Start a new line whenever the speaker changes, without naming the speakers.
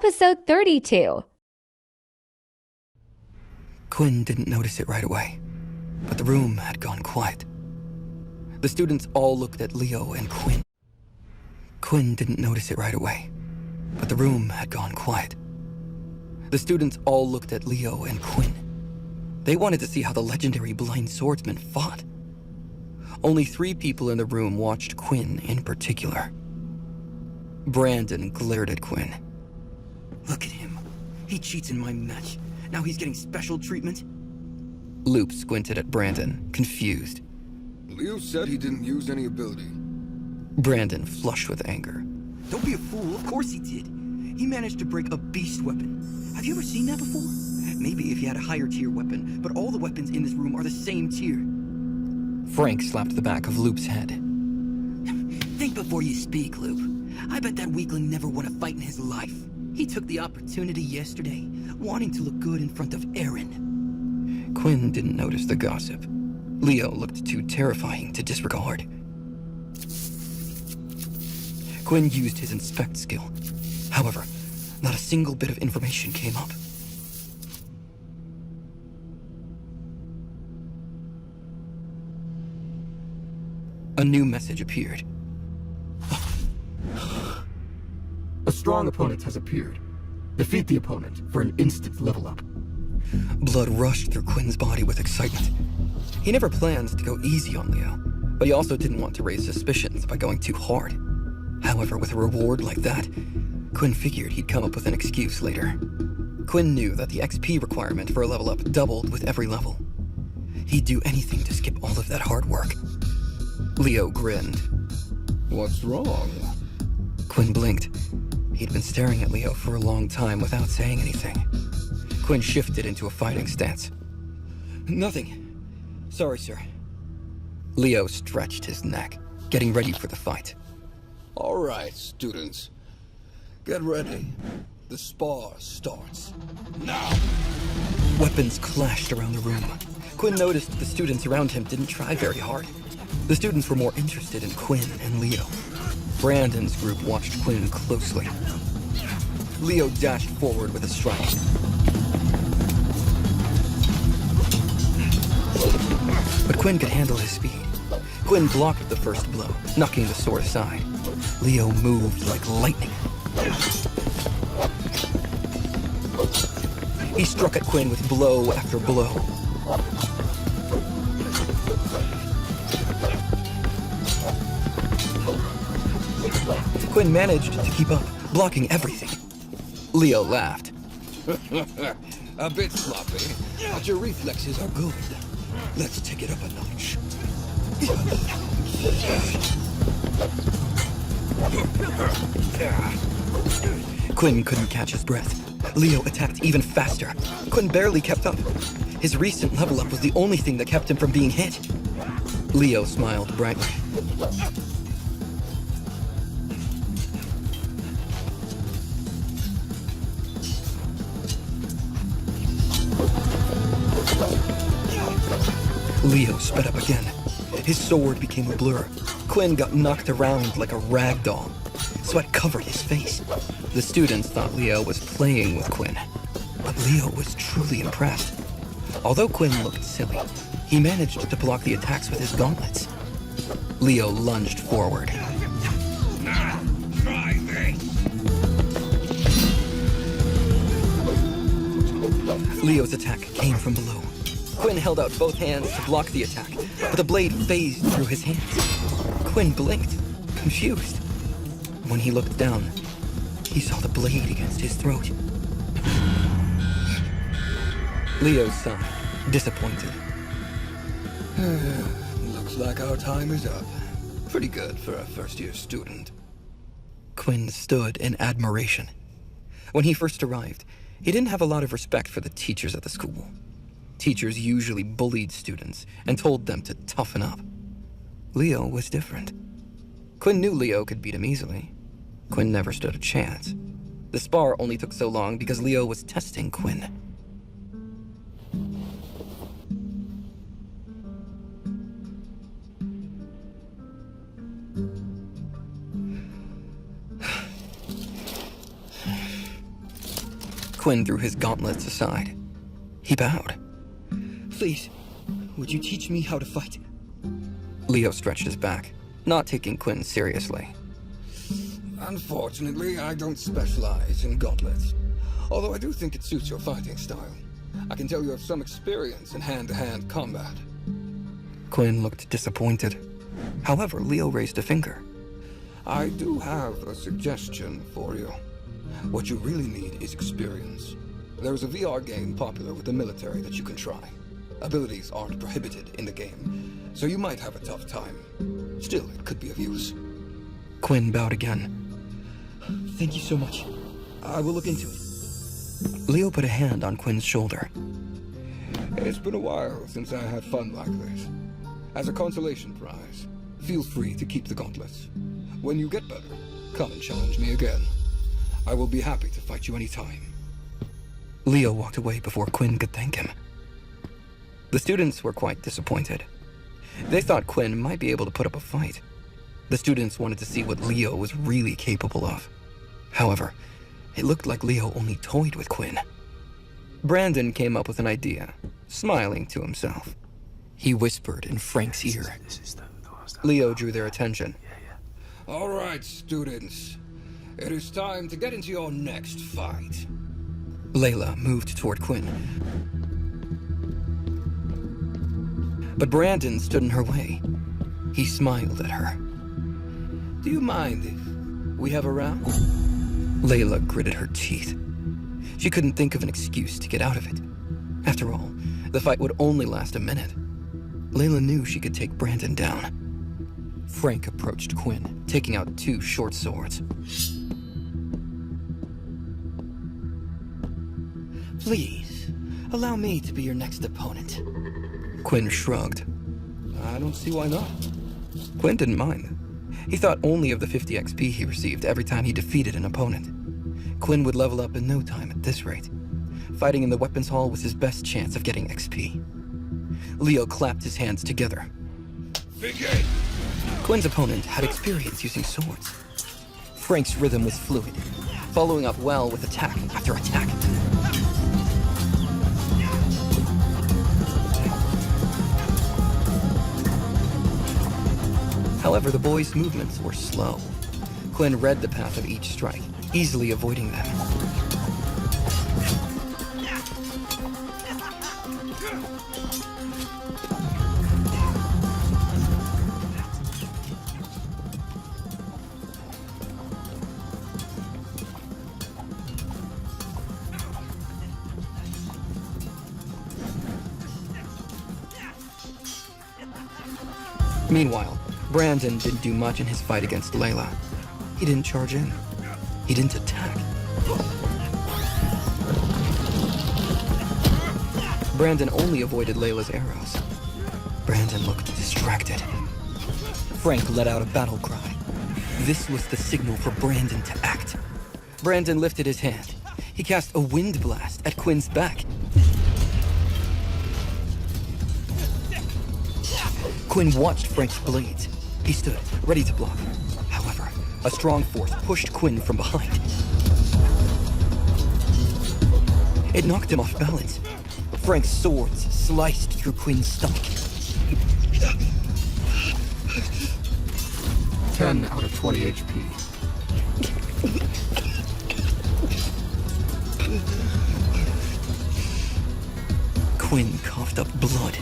Episode 32.
Quinn didn't notice it right away, but the room had gone quiet. The students all looked at Leo and Quinn. Quinn didn't notice it right away, but the room had gone quiet. The students all looked at Leo and Quinn. They wanted to see how the legendary blind swordsman fought. Only 3 people in the room watched Quinn in particular. Brandon glared at Quinn. "Look at him. He cheats in my match. Now he's getting special treatment?" Loop squinted at Brandon, confused.
Leo said he didn't use any ability.
Brandon flushed with anger. "Don't be a fool, of course he did. He managed to break a beast weapon. Have you ever seen that before? Maybe if he had a higher tier weapon, but all the weapons in this room are the same tier." Frank slapped the back of Loop's head. "Think before you speak, Loop. I bet that weakling never won a fight in his life. He took the opportunity yesterday, wanting to look good in front of Aaron." Quinn didn't notice the gossip. Leo looked too terrifying to disregard. Quinn used his inspect skill. However, not a single bit of information came up. A new message appeared.
A strong opponent has appeared. Defeat the opponent for an instant level up.
Blood rushed through Quinn's body with excitement. He never planned to go easy on Leo, but he also didn't want to raise suspicions by going too hard. However, with a reward like that, Quinn figured he'd come up with an excuse later. Quinn knew that the XP requirement for a level up doubled with every level. He'd do anything to skip all of that hard work. Leo grinned.
What's wrong?
Quinn blinked. He'd been staring at Leo for a long time without saying anything. Quinn shifted into a fighting stance. "Nothing. Sorry, sir." Leo stretched his neck, getting ready for the fight.
All right, students. Get ready. The spar starts now.
Weapons clashed around the room. Quinn noticed the students around him didn't try very hard. The students were more interested in Quinn and Leo. Brandon's group watched Quinn closely. Leo dashed forward with a strike. But Quinn could handle his speed. Quinn blocked the first blow, knocking the sword aside. Leo moved like lightning. He struck at Quinn with blow after blow. Quinn managed to keep up, blocking everything. Leo laughed.
A bit sloppy, but your reflexes are good. Let's take it up a notch.
Quinn couldn't catch his breath. Leo attacked even faster. Quinn barely kept up. His recent level up was the only thing that kept him from being hit. Leo smiled brightly. Leo sped up again. His sword became a blur. Quinn got knocked around like a rag doll. Sweat covered his face. The students thought Leo was playing with Quinn, but Leo was truly impressed. Although Quinn looked silly, he managed to block the attacks with his gauntlets. Leo lunged forward.
Try this.
Leo's attack came from below. Quinn held out both hands to block the attack, but the blade phased through his hands. Quinn blinked, confused. When he looked down, he saw the blade against his throat. Leo sighed, disappointed.
Looks like our time is up. Pretty good for a first-year student.
Quinn stood in admiration. When he first arrived, he didn't have a lot of respect for the teachers at the school. Teachers usually bullied students and told them to toughen up. Leo was different. Quinn knew Leo could beat him easily. Quinn never stood a chance. The spar only took so long because Leo was testing Quinn. Quinn threw his gauntlets aside. He bowed. Please, would you teach me how to fight? Leo stretched his back, not taking Quinn seriously.
Unfortunately, I don't specialize in gauntlets. Although I do think it suits your fighting style. I can tell you have some experience in hand-to-hand combat.
Quinn looked disappointed. However, Leo raised a finger.
I do have a suggestion for you. What you really need is experience. There's a VR game popular with the military that you can try. Abilities aren't prohibited in the game, so you might have a tough time. Still, it could be of use.
Quinn bowed again. Thank you so much. I will look into it. Leo put a hand on Quinn's shoulder.
It's been a while since I had fun like this. As a consolation prize, feel free to keep the gauntlets. When you get better, come and challenge me again. I will be happy to fight you anytime.
Leo walked away before Quinn could thank him. The students were quite disappointed. They thought Quinn might be able to put up a fight. The students wanted to see what Leo was really capable of. However, it looked like Leo only toyed with Quinn. Brandon came up with an idea, smiling to himself. He whispered in Frank's ear. Leo drew their attention.
All right, students. It is time to get into your next fight.
Layla moved toward Quinn. But Brandon stood in her way. He smiled at her.
Do you mind if we have a round?
Layla gritted her teeth. She couldn't think of an excuse to get out of it. After all, the fight would only last a minute. Layla knew she could take Brandon down. Frank approached Quinn, taking out 2 short swords.
Please, allow me to be your next opponent.
Quinn shrugged.
I don't see why not.
Quinn didn't mind. He thought only of the 50 XP he received every time he defeated an opponent. Quinn would level up in no time at this rate. Fighting in the weapons hall was his best chance of getting XP. Leo clapped his hands together.
Begin!
Quinn's opponent had experience using swords. Frank's rhythm was fluid, following up well with attack after attack. However, the boys' movements were slow. Quinn read the path of each strike, easily avoiding them. Meanwhile, Brandon didn't do much in his fight against Layla. He didn't charge in. He didn't attack. Brandon only avoided Layla's arrows. Brandon looked distracted. Frank let out a battle cry. This was the signal for Brandon to act. Brandon lifted his hand. He cast a wind blast at Quinn's back. Quinn watched Frank's blades. He stood, ready to block. However, a strong force pushed Quinn from behind. It knocked him off balance. Frank's swords sliced through Quinn's stomach.
10 out of 20 HP.
Quinn coughed up blood.